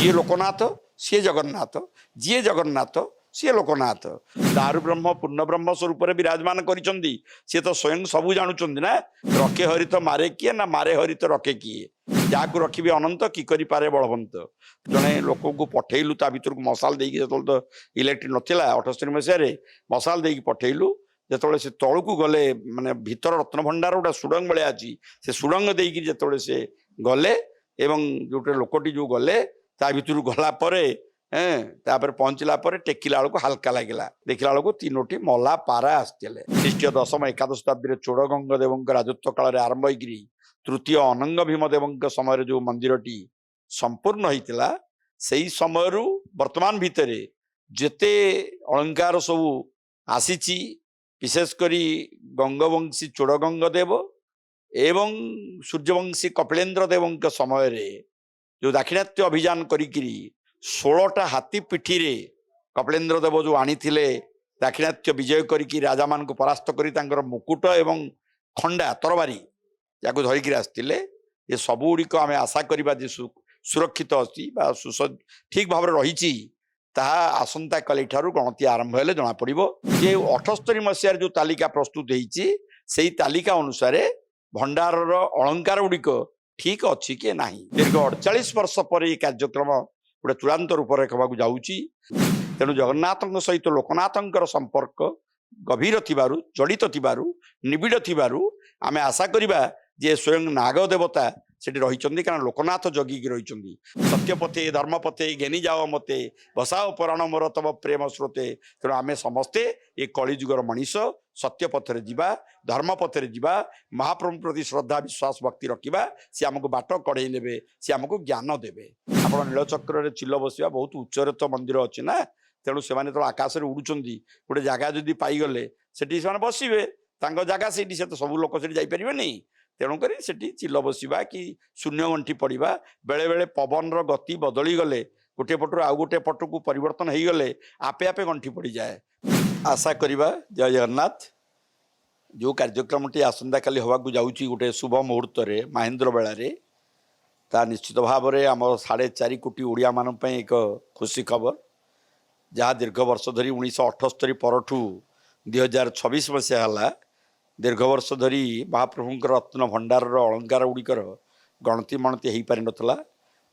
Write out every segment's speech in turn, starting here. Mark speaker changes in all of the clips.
Speaker 1: ଯିଏ ଲୋକନାଥ ସିଏ ଜଗନ୍ନାଥ, ଯିଏ ଜଗନ୍ନାଥ ସିଏ ଲୋକନାଥ। ଦାରୁ ବ୍ରହ୍ମ ପୂର୍ଣ୍ଣ ବ୍ରହ୍ମ ସ୍ୱରୂପରେ ବିରାଜମାନ କରିଛନ୍ତି। ସିଏ ତ ସ୍ୱୟଂ ସବୁ ଜାଣୁଛନ୍ତି ନା। ରଖେ ହରିତ ମାରେ କିଏ, ନା ମାରେ ହରିତ ରଖେ କିଏ। ଯାହାକୁ ରଖିବି ଅନନ୍ତ କି କରିପାରେ ବଳବନ୍ତ। ଜଣେ ଲୋକକୁ ପଠେଇଲୁ ତା ଭିତରକୁ ମଶାଲ ଦେଇକି, ଯେତେବେଳେ ତ ଇଲେକ୍ଟ୍ରିକ୍ ନଥିଲା 78 ମସିହାରେ, ମଶାଲ ଦେଇକି ପଠେଇଲୁ। ଯେତେବେଳେ ସେ ତଳକୁ ଗଲେ, ମାନେ ଭିତର ରତ୍ନଭଣ୍ଡାର ଗୋଟେ ସୁଡ଼ଙ୍ଗ ଭଳିଆ ଅଛି, ସେ ସୁଡ଼ଙ୍ଗ ଦେଇକି ଯେତେବେଳେ ସେ ଗଲେ ଏବଂ ଯୋଉଟେ ଲୋକଟି ଯୋଉ ଗଲେ ତା ଭିତରୁ ଗଲା ପରେ ତାପରେ ପହଞ୍ଚିଲା ପରେ ଟେକିଲା ବେଳକୁ ହାଲକା ଲାଗିଲା। ଦେଖିଲା ବେଳକୁ 3ଟି ମଲା ପାରା ଆସିଥିଲେ। ଖ୍ରୀଷ୍ଟୀୟ 10ମ ଏକାଦଶ ଶତାବ୍ଦୀରେ ଚୋଡ଼ଗଙ୍ଗ ଦେବଙ୍କ ରାଜତ୍ୱ କାଳରେ ଆରମ୍ଭ ହେଇକିରି ତୃତୀୟ ଅନଙ୍ଗ ଭୀମ ଦେବଙ୍କ ସମୟରେ ଯୋଉ ମନ୍ଦିରଟି ସମ୍ପୂର୍ଣ୍ଣ ହେଇଥିଲା, ସେଇ ସମୟରୁ ବର୍ତ୍ତମାନ ଭିତରେ ଯେତେ ଅଳଙ୍କାର ସବୁ ଆସିଛି, ବିଶେଷ କରି ଗଙ୍ଗବଂଶୀ ଚୋଡ଼ଗଙ୍ଗ ଦେବ ଏବଂ ସୂର୍ଯ୍ୟବଂଶୀ କପିଳେନ୍ଦ୍ର ଦେବଙ୍କ ସମୟରେ ଯୋଉ ଦାକ୍ଷିଣାତ୍ୟ ଅଭିଯାନ କରିକିରି 16ଟା ହାତୀ ପିଠିରେ କପିଳେନ୍ଦ୍ର ଦେବ ଯୋଉ ଆଣିଥିଲେ, ଦାକ୍ଷିଣାତ୍ୟ ବିଜୟ କରିକି ରାଜାମାନଙ୍କୁ ପରାସ୍ତ କରି ତାଙ୍କର ମୁକୁଟ ଏବଂ ଖଣ୍ଡା ତରବାରୀ ଯାକୁ ଧରିକିରି ଆସିଥିଲେ, ଏ ସବୁ ଗୁଡ଼ିକ ଆମେ ଆଶା କରିବା ଯେ ସୁରକ୍ଷିତ ଅଛି ବା ଠିକ ଭାବରେ ରହିଛି। ତାହା ଆସନ୍ତାକାଲି ଠାରୁ ଗଣତି ଆରମ୍ଭ ହେଲେ ଜଣାପଡ଼ିବ ଯେ 78 ମସିହାରେ ଯୋଉ ତାଲିକା ପ୍ରସ୍ତୁତ ହେଇଛି, ସେଇ ତାଲିକା ଅନୁସାରେ ଭଣ୍ଡାରର ଅଳଙ୍କାର ଗୁଡ଼ିକ ଠିକ ଅଛି କି ନାହିଁ। ଦୀର୍ଘ 48 ବର୍ଷ ପରେ এই କାର୍ଯ୍ୟକ୍ରମ ଗୋଟେ ଚୂড়ାନ୍ତ ରୂପରେଖ ହେବାକୁ ଯାଉଛି। ତେଣୁ ଜଗନ୍ନାଥଙ୍କ ସହିତ ଲୋକନାଥଙ୍କର ସମ୍ପର୍କ ଗଭୀର ଥିବାରୁ, ଜଡ଼ିତ ଥିବାରୁ, ନିବିଡ଼ ଥିବାରୁ ଆମେ ଆଶା କରିବା ଯେ ସ୍ୱୟଂ ନାଗ ଦେବତା ସେଠି ରହିଛନ୍ତି। କାରଣ ଲୋକନାଥ ଜଗିକି ରହିଛନ୍ତି। ସତ୍ୟପଥେ ଧର୍ମପଥେ ଘେନି ଯାଅ ମତେ, ବସାଅ ପରାଣ ମୋର ତବ ପ୍ରେମ ସ୍ରୋତେ। ତେଣୁ ଆମେ ସମସ୍ତେ ଏ କଳିଯୁଗର ମଣିଷ, ସତ୍ୟ ପଥରେ ଯିବା, ଧର୍ମ ପଥରେ ଯିବା, ମହାପ୍ରଭୁ ପ୍ରତି ଶ୍ରଦ୍ଧା ବିଶ୍ୱାସ ଭକ୍ତି ରଖିବା। ସେ ଆମକୁ ବାଟ କଢ଼େଇ ନେବେ, ସେ ଆମକୁ ଜ୍ଞାନ ଦେବେ। ଆପଣ ନୀଳଚକ୍ରରେ ଚିଲ ବସିବା, ବହୁତ ଉଚ୍ଚରେ ତ ମନ୍ଦିର ଅଛି ନା। ତେଣୁ ସେମାନେ ଯେତେବେଳେ ଆକାଶରେ ଉଡୁଛନ୍ତି, ଗୋଟେ ଜାଗା ଯଦି ପାଇଗଲେ ସେଠି ସେମାନେ ବସିବେ, ତାଙ୍କ ଜାଗା ସେଇଠି, ସେ ତ ସବୁ ଲୋକ ସେଠି ଯାଇପାରିବେନି। ତେଣୁକରି ସେଠି ଚିଲ ବସିବା କି ଶୂନ୍ୟ ଗଣ୍ଠି ପଡ଼ିବା, ବେଳେବେଳେ ପବନର ଗତି ବଦଳି ଗଲେ, ଗୋଟିଏ ପଟରୁ ଆଉ ଗୋଟିଏ ପଟକୁ ପରିବର୍ତ୍ତନ ହେଇଗଲେ ଆପେ ଆପେ ଗଣ୍ଠି ପଡ଼ିଯାଏ। ଆଶା କରିବା ଜୟ ଜଗନ୍ନାଥ। ଯେଉଁ କାର୍ଯ୍ୟକ୍ରମଟି ଆସନ୍ତାକାଲି ହେବାକୁ ଯାଉଛି ଗୋଟେ ଶୁଭ ମୁହୂର୍ତ୍ତରେ ମାହେନ୍ଦ୍ର ବେଳାରେ, ତା ନିଶ୍ଚିତ ଭାବରେ ଆମର 4.5 କୋଟି ଓଡ଼ିଆମାନଙ୍କ ପାଇଁ ଏକ ଖୁସି ଖବର। ଯାହା ଦୀର୍ଘ ବର୍ଷ ଧରି 1978 ପରଠୁ 2026 ମସିହା ହେଲା, ଦୀର୍ଘ ବର୍ଷ ଧରି ମହାପ୍ରଭୁଙ୍କର ରତ୍ନ ଭଣ୍ଡାରର ଅଳଙ୍କାର ଗୁଡ଼ିକର ଗଣତି ମଣତି ହେଇପାରିନଥିଲା।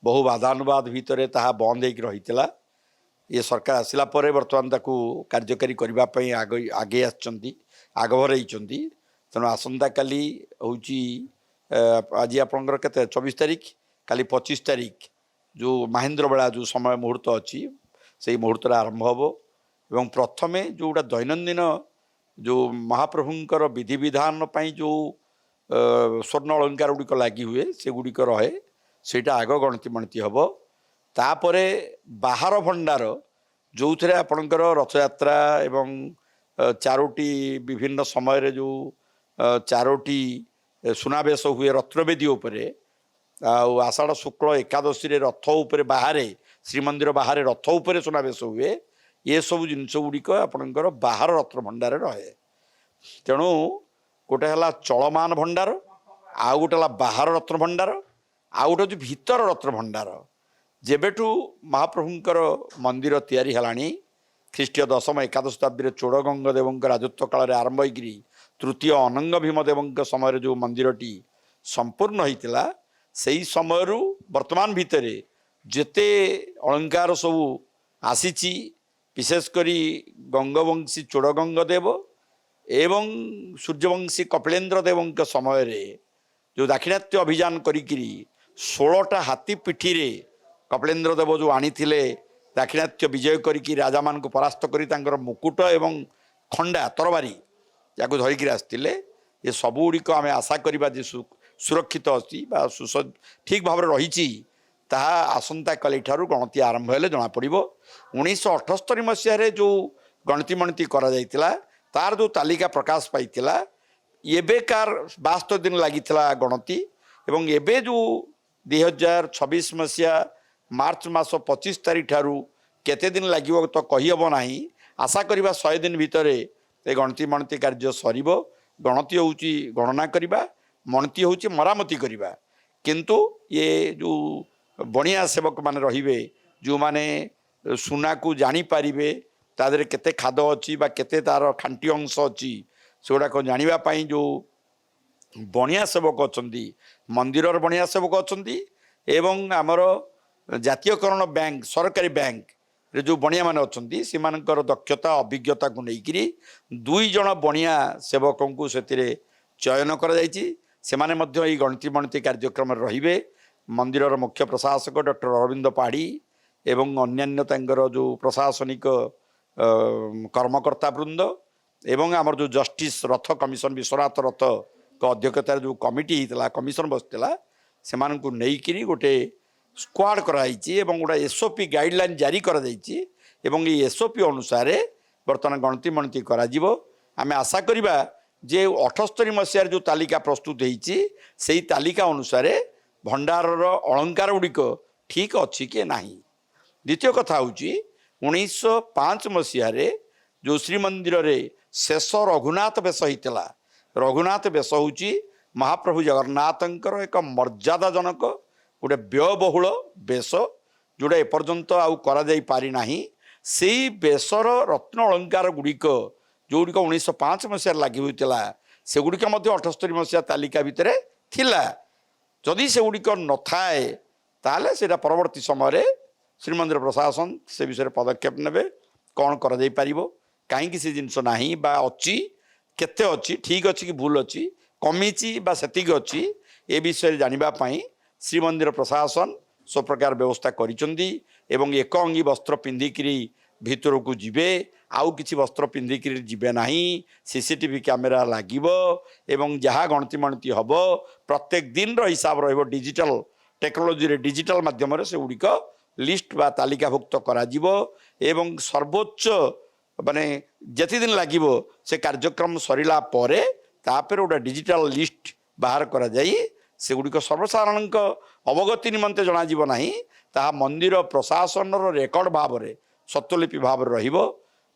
Speaker 1: ବହୁ ବାଦାନୁବାଦ ଭିତରେ ତାହା ବନ୍ଦ ହେଇକି ରହିଥିଲା। ଏ ସରକାର ଆସିଲା ପରେ ବର୍ତ୍ତମାନ ତାକୁ କାର୍ଯ୍ୟକାରୀ କରିବା ପାଇଁ ଆଗେଇ ଆସିଛନ୍ତି, ଆଗଭର ହେଇଛନ୍ତି। ତେଣୁ ଆସନ୍ତାକାଲି ହେଉଛି ଆଜି ଆପଣଙ୍କର କେତେ 24 ତାରିଖ, କାଲି 25 ତାରିଖ ଯେଉଁ ମାହେନ୍ଦ୍ର ବେଳା ଯେଉଁ ସମୟ ମୁହୂର୍ତ୍ତ ଅଛି, ସେଇ ମୁହୂର୍ତ୍ତରେ ଆରମ୍ଭ ହେବ। ଏବଂ ପ୍ରଥମେ ଯେଉଁଟା ଦୈନନ୍ଦିନ ଯେଉଁ ମହାପ୍ରଭୁଙ୍କର ବିଧିବିଧାନ ପାଇଁ ଯେଉଁ ସ୍ୱର୍ଣ୍ଣ ଅଳଙ୍କାର ଗୁଡ଼ିକ ଲାଗି ହୁଏ, ସେଗୁଡ଼ିକ ରହେ, ସେଇଟା ଆଗ ଗଣତି ମଣତି ହେବ। ତାପରେ ବାହାର ଭଣ୍ଡାର ଯେଉଁଥିରେ ଆପଣଙ୍କର ରଥଯାତ୍ରା ଏବଂ 4ଟି ବିଭିନ୍ନ ସମୟରେ ଯେଉଁ 4ଟି ସୁନାବେଶ ହୁଏ ରତ୍ନବେଦୀ ଉପରେ, ଆଉ ଆଷାଢ଼ ଶୁକ୍ଳ ଏକାଦଶୀରେ ରଥ ଉପରେ ବାହାରେ, ଶ୍ରୀମନ୍ଦିର ବାହାରେ ରଥ ଉପରେ ସୁନାବେଶ ହୁଏ, ଏସବୁ ଜିନିଷ ଗୁଡ଼ିକ ଆପଣଙ୍କର ବାହାର ରତ୍ନ ଭଣ୍ଡାରରେ ରହେ। ତେଣୁ ଗୋଟେ ହେଲା ଚଳମାନ ଭଣ୍ଡାର, ଆଉ ଗୋଟେ ହେଲା ବାହାର ରତ୍ନ ଭଣ୍ଡାର, ଆଉ ଗୋଟେ ହେଉଛି ଭିତର ରତ୍ନ ଭଣ୍ଡାର। ଯେବେଠୁ ମହାପ୍ରଭୁଙ୍କର ମନ୍ଦିର ତିଆରି ହେଲାଣି, ଖ୍ରୀଷ୍ଟୀୟ 10ମ ଏକାଦଶ ଶତାବ୍ଦୀରେ ଚୋଡ଼ଗଙ୍ଗ ଦେବଙ୍କ ରାଜତ୍ୱ କାଳରେ ଆରମ୍ଭ ହେଇକିରି ତୃତୀୟ ଅନଙ୍ଗ ଭୀମ ଦେବଙ୍କ ସମୟରେ ଯେଉଁ ମନ୍ଦିରଟି ସମ୍ପୂର୍ଣ୍ଣ ହେଇଥିଲା, ସେଇ ସମୟରୁ ବର୍ତ୍ତମାନ ଭିତରେ ଯେତେ ଅଳଙ୍କାର ସବୁ ଆସିଛି, ବିଶେଷ କରି ଗଙ୍ଗବଂଶୀ ଚୋଡ଼ଗଙ୍ଗ ଦେବ ଏବଂ ସୂର୍ଯ୍ୟବଂଶୀ କପିଳେନ୍ଦ୍ର ଦେବଙ୍କ ସମୟରେ ଯେଉଁ ଦାକ୍ଷିଣାତ୍ୟ ଅଭିଯାନ କରିକିରି 16ଟା ହାତୀ ପିଠିରେ କପିଳେନ୍ଦ୍ର ଦେବ ଯେଉଁ ଆଣିଥିଲେ, ଦାକ୍ଷିଣାତ୍ୟ ବିଜୟ କରିକି ରାଜାମାନଙ୍କୁ ପରାସ୍ତ କରି ତାଙ୍କର ମୁକୁଟ ଏବଂ ଖଣ୍ଡା ତରବାରୀ ଯାକୁ ଧରିକିରି ଆସିଥିଲେ, ଏ ସବୁ ଗୁଡ଼ିକ ଆମେ ଆଶା କରିବା ଯେ ସୁରକ୍ଷିତ ଅଛି ବା ଠିକ ଭାବରେ ରହିଛି। ତାହା ଆସନ୍ତାକାଲି ଠାରୁ ଗଣତି ଆରମ୍ଭ ହେଲେ ଜଣାପଡ଼ିବ। 1978 ମସିହାରେ ଯେଉଁ ଗଣତି ମଣତି କରାଯାଇଥିଲା, ତାର ଯେଉଁ ତାଲିକା ପ୍ରକାଶ ପାଇଥିଲା, ଏବେକାର 72 ଦିନ ଲାଗିଥିଲା ଗଣତି। ଏବଂ ଏବେ ଯେଉଁ 2026 ମସିହା ମାର୍ଚ୍ଚ ମାସ 25 ତାରିଖ ଠାରୁ କେତେ ଦିନ ଲାଗିବ ତ କହିହେବ ନାହିଁ। ଆଶା କରିବା 100 ଦିନ ଭିତରେ ଏ ଗଣତି ମଣତି କାର୍ଯ୍ୟ ସରିବ। ଗଣତି ହେଉଛି ଗଣନା କରିବା, ମଣତି ହେଉଛି ମରାମତି କରିବା। କିନ୍ତୁ ଏ ଯେଉଁ ବଣିଆ ସେବକମାନେ ରହିବେ, जो माने सुना को जानी पारिबे तादरे केते खाद अच्छी बा केते तार खांटी अंश अच्छी सेगुड़ाक जानिबा पई जो बणिया सेवक अछंती मंदिरर बणिया सेवक अछंती एवं आमर जातीयकरण बैंक सरकारी बैंक रे जो बणिया माने अछंती सेमानकर दक्षता अभिज्ञता को लेकिरी 2 जण बणिया सेवक को सेतिरे चयन करा जायछि सेमाने मध्य एई गणति मणति कार्यक्रम रहिबे मंदिरर मुख्य प्रशासक डॉक्टर अरविंद पाढ़ी एवं अन्यान्य तांकर जो प्रशासनिक कर्मकर्ता वृंद एवं आमर जो जस्टिस रथ कमिशन विश्वनाथ रथ को अध्यक्षतार जो कमिटी होता कमिशन बसला से नहीं गोटे स्क्वाड कराई एवं गोटे एसओपी गाइडलाइन जारी एवं ये एसओपी अनुसार बर्तमान गणति मणति आम आशा करवा जे 78 मसीहार जो तालिका प्रस्तुत होती तालिका अनुसार भंडारर अलंकार गुड़िक ठीक अच्छी कि ना। द्वितीय कथा हूँ 1905 मसीहार जो श्रीमंदिर रे शेष रघुनाथ बेश होता रघुनाथ बेश हूँ महाप्रभु जगन्नाथंकर एक मर्यादाजनक गोटे व्ययबहुल बेश जोड़ा एपर्यंत आउ करा जाई पारि नाही से बेशर रत्न अलंकार गुड़िक जो 1905 मसीह लगी होता से गुड़िक 78 मसीहा तालिका भितर थिला जदि से गुड़िक न थाए ताले सेटा परवर्ती समय श्रीमंदिर प्रशासन से विषय पदक्षेप नेबे कौन करा जाई परिबो कहीं से जिनस नाही बा अच्छी केते अच्छी ठीक अच्छी कि भूल अच्छी कमीची बा सेतिक अच्छी ए विषय जानिबा पई श्रीमंदिर प्रशासन सब प्रकार व्यवस्था करिसंदी एवं एक अंगी वस्त्र पिंधिकी भितर को जीवे आउ किछि वस्त्र पिंधिकी जीवे नाही सीसीटीवी कैमेरा लागिबो एवं जहाँ गणति मणति हब प्रत्येक दिन रो हिसाब रहिबो डिजिटल टेक्नोलोजी रे डिजिटल माध्यम रे से गुड़िक लिस्ट बा तालिकाभुक्त करा जीवो एवं सर्वोच्च माने जति दिन लागिबो से कार्यक्रम सरिला परे तापर गोटे डिजिटल लिस्ट बाहर करा जाई से गुड़िक सर्वसाधारण अवगति निमंते जना जीव नाही ता मंदिर प्रशासन रेकर्ड भाव में सत्यलिपि भाव रहिबो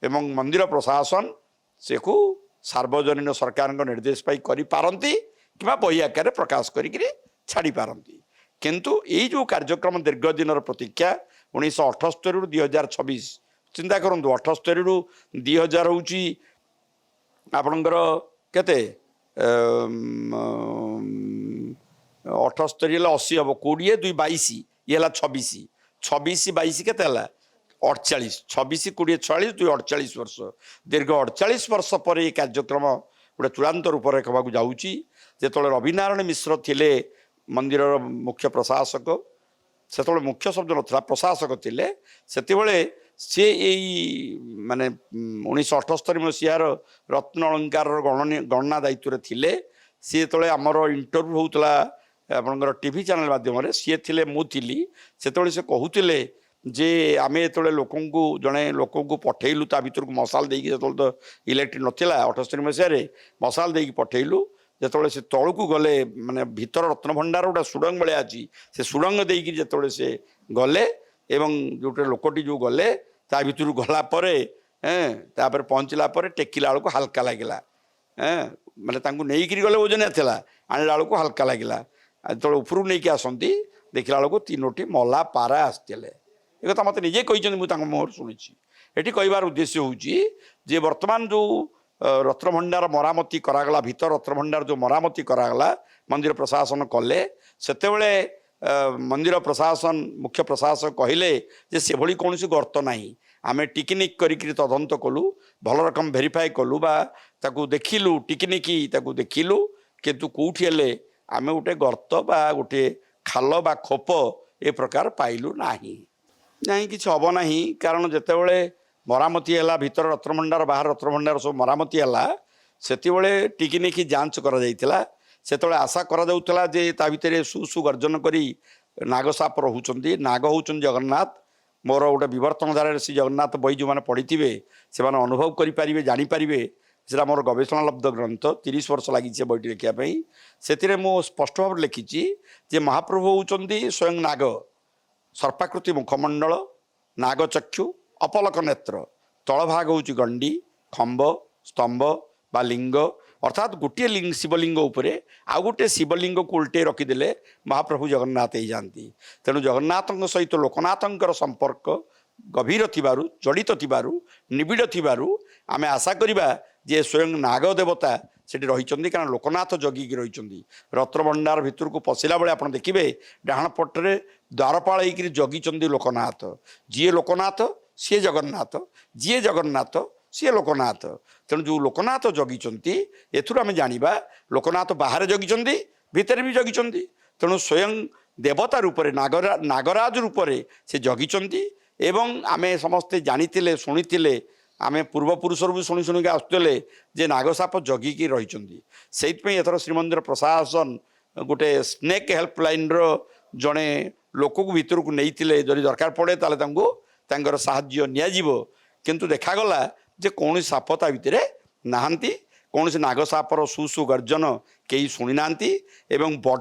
Speaker 1: एवं मंदिर प्रशासन से को सार्वजनीन सरकार निर्देश पाई करि पारंती किबा बही आकार प्रकाश करी छाड़ी पारंती किंतु ये जो कार्यक्रम दीर्घ दिन प्रतीक्षा 1978 रु 2026 चिंता करूँ 78 रु 2000 हूँ आपणकर केते 78 80 हम 20 2 22 ये 26 26 22 के 48 26 20 46 2 48 वर्ष दीर्घ 48 वर्ष पर यह कार्यक्रम गोटे चूड़ांत रूप रेखा जाऊँगी जो रविनारायण मिश्र थिले मंदिर मुख्य प्रशासक से मुख्य शब्द ना प्रशासक थिले सेतेबेले सी माने 1978 मसीहार रत्न अलंकार गणना दायित्व थिले सी जो आमर इंटरव्यू होता आपंकर टीवी चैनल माध्यम सी थे मुझी से कहते जे आम जो लोक जड़े लोक पठेलु ता भर को मसाल देकी जो तो इलेक्ट्रिक नाला 78 मसीह मसाल देकी पठेलु जो से तलू को गले माने भीतर रत्न भंडार गोटे सुड़ंग भाया अच्छी से सुड़ंग देकी जो से गले एवं जो लोकटी जो गले ता भर गलापर तापर पहुँचला टेकिला बेलू हल्का लगे माने नहीं गले ओजनिया था आणला बेलू हल्का लगे जो उपरू नहीं आसती देखला बेलू 3टी मला पारा आसते एक कथा मत निजे कहते मुहर शुणी ये कहबार उद्देश्य हूँ जे वर्तमान जो रत्नभंडार मरामती करागला भीतर रत्नभंडार जो मरामती करागला मंदिर प्रशासन कले सेतेबेले मंदिर प्रशासन मुख्य प्रशासक कहले जे से भली कौन गर्त नहीं आम टिकनिक करी तदंत कलु भल रकम भेरीफाए कलु बा ताकू देखिलु टिकनिकी ताकू देखिलु किंतु कौटी हेले आम गोटे गर्त बा गोटे खाल बा खोप ए प्रकार पाइलु नाही नहीं किसी हम ना कारण जितेबले मरामती है भीतर रत्नभंडार बाहर रत्नभंडार सब मरामती है सेतिबले टिकनिकी जांच करा जाइतिला सेतबले आशा करा जाउतला जे ता भितरे सु गर्जन करी नागसाप रहउचंती नाग होउचन जगन्नाथ मोर गोटे विवर्तन धारा श्री जगन्नाथ बही जो मैंने पढ़ी से अनुभव करें जानीपारे से मोर गवेषणालब्ध ग्रंथ 30 वर्ष लगी से बहीटी लिखापी से स्पष्ट भाव लिखी जे महाप्रभु होउचंती स्वयं नाग सर्पाकृति मुखमंडल नागचक्षु अपलक नेत्र तलभाग हूँ गंडी खम्ब स्तंभ बा लिंग अर्थात गोटे लिंग शिवलिंग उपरे आउ गोटे शिवलिंग को उल्टे रखिदेले महाप्रभु जगन्नाथ हो जाती। तेणु जगन्नाथ सहित लोकनाथंकर संपर्क गभीर थिबारु जड़ित थिबारु निबिड़ थिबारु आमे आशा करिबा जे स्वयं नाग देवता सेठी रही कारण लोकनाथ जगिकी रही रत्नभंडार भितर को पशिला बेले आप देखिए डाहाण पटरे द्वारपाल होकर जगी लोकनाथ जी लोकनाथ सी जगन्नाथ जी जगन्नाथ सी लोकनाथ। तेणु जो लोकनाथ जगी एथुर आम जाना लोकनाथ बाहर जगी भितर भी जगी तेणु स्वयं देवता रूप नागराज रूप से जगी एवं आमे समस्ते जानी शुणी आमे पूर्वपुरुष भी शुणी शुणिक आसुले जे नागसाप जगिकी रही से एथर श्रीमंदिर प्रशासन गोटे स्नेक हेल्पलाइन जड़े लोक को भितर को नहीं जदि दरकार पड़े ताले साहाय्य नियाजिबो किंतु देखागला जे कौन साप ता भितर नाहांती कौन से नागसापर सुसु गर्जन कई शुणी ना एवं बड़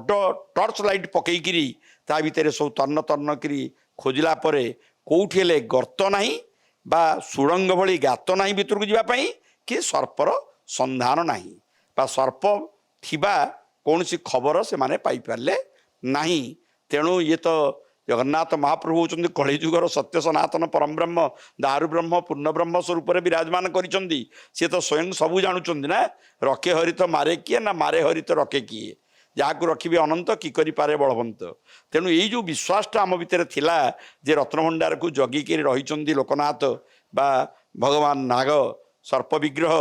Speaker 1: टर्च लाइट पकईकि ता भितर सब तन्न तन्न करी खोजला परे कोउठी हेले गर्त नहीं बा सुड़ंग भली गात नहीं भितर को जावाई कि सर्पर संधान नहीं बा सर्प थिबा कौन सी खबर से माने पाई पारले नहीं। तेणु ये तो जगन्नाथ महाप्रभु होचंदी कलिजुगर सत्य सनातन परम ब्रह्म दारु ब्रह्म पूर्ण ब्रह्म स्वरूप विराजमान करिसंदी सी तो स्वयं सबू जानुचंदी ना रखे हरित मारे किए ना मारे हरित रखे किए जहाँ रखिबे अनंत कि करि पारे बलवंत। तेणु यही जो विश्वासटा आम भितर थिला जे रत्नभंडार को जगिकी रही लोकनाथ बा भगवान नाग सर्प विग्रह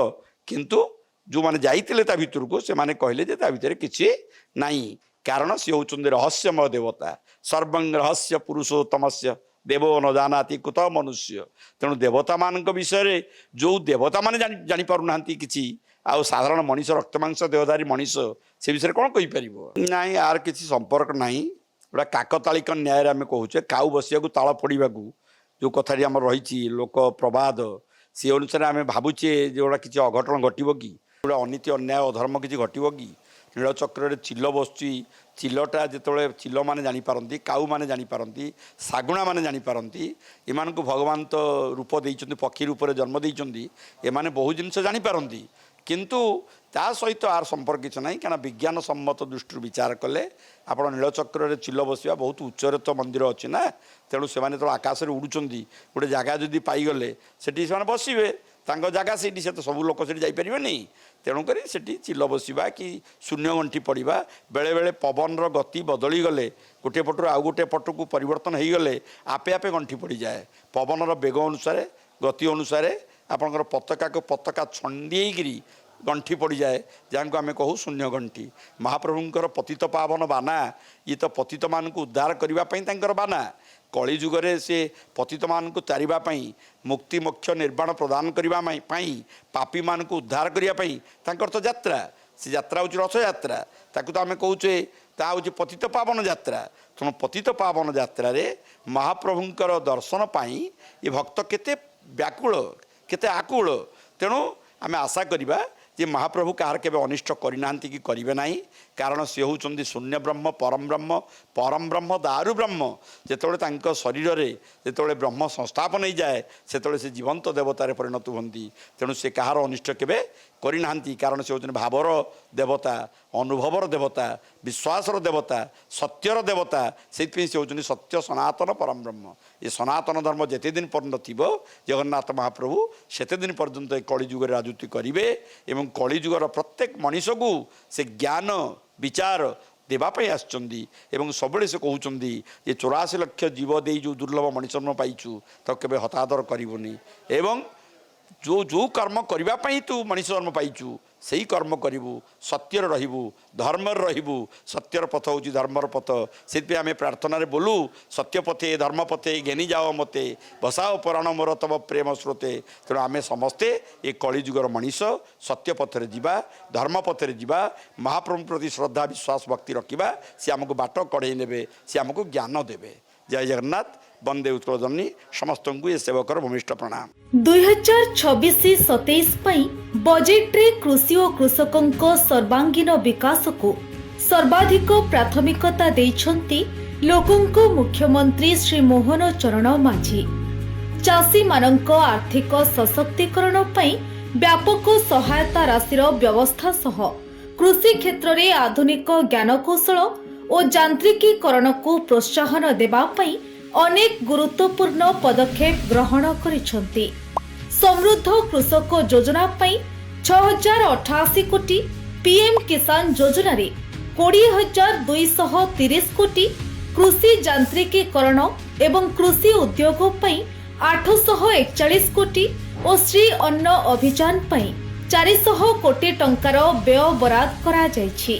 Speaker 1: किंतु जो माने जाइतिले ता भितर को से माने कहले जे ता भितर किछि नाही कारण सी होचंदी रहस्यमय देवता सर्वं रहस्य पुरुषोत्तमस्य देवो न जानाति कुत मनुष्य। तेणु देवता मान विषय जो देवता माने जानी पारु नांती किछि आउ साधारण मनीष रक्तमांस देहधारी मनीष से विषय कौन कहीपर ना यार किसी संपर्क ना गोटा काकतालिक न्याय आम कहूचे काउ बसिया ताल पड़ा जो कथाटी आम रही लोक प्रवाद से अनुसार आम भावुचे जोड़ा किसी अघटन घटव कि गोटा अनीति अन्याय अधर्म किसी घटव कि नीलचक्र चिल बसुची चिलटा जिते चिल मैंने जापारती काउ मैंने जापारती शागुणा मैंने जापारती एमान को भगवान तो रूप देइछन्ति पक्षी रूप जन्म देइछन्ति एमाने बहु जिनस जापारती किंतु ता सहित आर संपर्क किसी ना क्या विज्ञान सम्मत दृष्टि विचार कले आप नीलचक्र चिल बसवा बहुत उच्चरे तो मंदिर अच्छी ना तेणु से आकाश में उड़ुंट गोटे जगह जदि पाईगले से बसवे जगह से तो सब लोक से जापर नहीं तेणुक से चिल बसवा कि शून्य गंठी पड़ा बेले बेले पवन गति बदली गले गोटे पटू आउ गोटे पट को परिवर्तन हो गले आपे आपे गंठी पड़ जाए पवन बेग अनुसार गति अनुसार आपंकर पताका को पताका छंडी गंठी पड़ जाए जहाँ को आम कहू शून्य गंठी महाप्रभुंर पतित पावन बाना ये तो पतित मान को उद्धार करने बाना कली जुगरे से पतित मान को तारिबाई मुक्ति मोक्ष निर्वाण प्रदान करने पापी मान को उद्धार करने तो यात्रा से यात्रा हूँ रथ यात्रा ताकू तो आम कहूचे ता हूँ पतित पावन यात्रा तेणु पतित पावन यात्रा महाप्रभुंर दर्शन पाई ये भक्त केते व्याकुल केते आकुल तेणु आम आशा करिबा जे महाप्रभु कहार केबे अनिष्ट करिना कि करिवे नाही कारण से होचंदी शून्य ब्रह्म परम ब्रह्म दारु ब्रह्म जेतोळे तांको शरीर रे जेतोळे ब्रह्म संस्थापन हो जाए सेतोळे से जीवंत देवतार परिणत होती तेणु से कहार अनिष्ट केबे करिना कारण से होचंदी भावर देवता अनुभवर देवता विश्वासर देवता सत्यर देवता से होचंदी सत्य सनातन परम ब्रह्म ये सनातन धर्म जेते दिन पर्यंत थिबो जगन्नाथ महाप्रभु सेते दिन पर्यंत कलिजुग राजूति करिवे एवं कलिजुगर प्रत्येक मनीष को से ज्ञान विचार देवाई आसुँच सब से कहते ये 84 लाख जीव दे जो दुर्लभ मनीष जन्म पाइचु तो केबे हतादर करिवनी एवं जो जो कर्म करने तू मनीष जन्म पाइचु से ही कर्म करू सत्यर रहिबू धर्मर रहिबू सत्यर पथ हूँ धर्मर पथ से आम प्रार्थना बोलू सत्य पथे धर्म पथे घेनी जाओ मते बसाओ पुराण मोर तब प्रेम स्रोते तेणु आम समस्ते ये कलिजुगर मनीष सत्य पथरे जीवा धर्म पथरे जीवा महाप्रभु प्रति श्रद्धा विश्वास भक्ति रखा सी आमको बाट कढ़े ने सी आमको ज्ञान देवे। जय जगन्नाथ वंदे उत्कल जननी समस्त को ये सेवकर भूमिष्ठ प्रणाम।
Speaker 2: 2026-27 बजेट रे कृषि और कृषकों सर्वांगीन विकास को सर्वाधिक प्राथमिकता देइछन्ति लोकंको मुख्यमंत्री श्री मोहन चरण माझी। चाषी मानक आर्थिक सशक्तिकरण पई ବ୍ୟାପକ ସହାୟତା ରାଶିର ବ୍ୟବସ୍ଥା ସହ କୃଷି କ୍ଷେତ୍ରରେ ଆଧୁନିକ ଜ୍ଞାନକୌଶଳ ଓ ଯାନ୍ତ୍ରିକୀକରଣକୁ ପ୍ରୋତ୍ସାହନ ଦେବା ପାଇଁ ଅନେକ ଗୁରୁତ୍ୱପୂର୍ଣ୍ଣ ପଦକ୍ଷେପ ଗ୍ରହଣ କରିଛନ୍ତି। ସମୃଦ୍ଧ କୃଷକ ଯୋଜନା ପାଇଁ 6,088 କୋଟି, ପିଏମ୍ କିଷାନ ଯୋଜନାରେ 20,230 କୋଟି, କୃଷି ଯାନ୍ତ୍ରିକୀକରଣ ଏବଂ କୃଷି ଉଦ୍ୟୋଗ ପାଇଁ 841 କୋଟି ଓ ଶ୍ରୀ ଅନ୍ନ ଅଭିଯାନ ପାଇଁ 400 କୋଟି ଟଙ୍କାର ବ୍ୟୟ ବରାଦ କରାଯାଇଛି।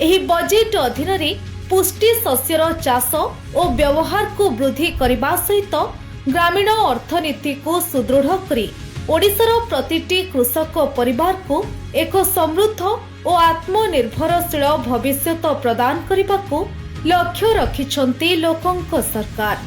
Speaker 2: ଏହି ବଜେଟ୍ ଅଧୀନରେ ପୁଷ୍ଟି ଶସ୍ୟର ଚାଷ ଓ ବ୍ୟବହାରକୁ ବୃଦ୍ଧି କରିବା ସହିତ ଗ୍ରାମୀଣ ଅର୍ଥନୀତିକୁ ସୁଦୃଢ଼ କରି ଓଡ଼ିଶାର ପ୍ରତିଟି କୃଷକ ପରିବାରକୁ ଏକ ସମୃଦ୍ଧ ଓ ଆତ୍ମନିର୍ଭରଶୀଳ ଭବିଷ୍ୟତ ପ୍ରଦାନ କରିବାକୁ ଲକ୍ଷ୍ୟ ରଖିଛନ୍ତି ଲୋକଙ୍କ ସରକାର।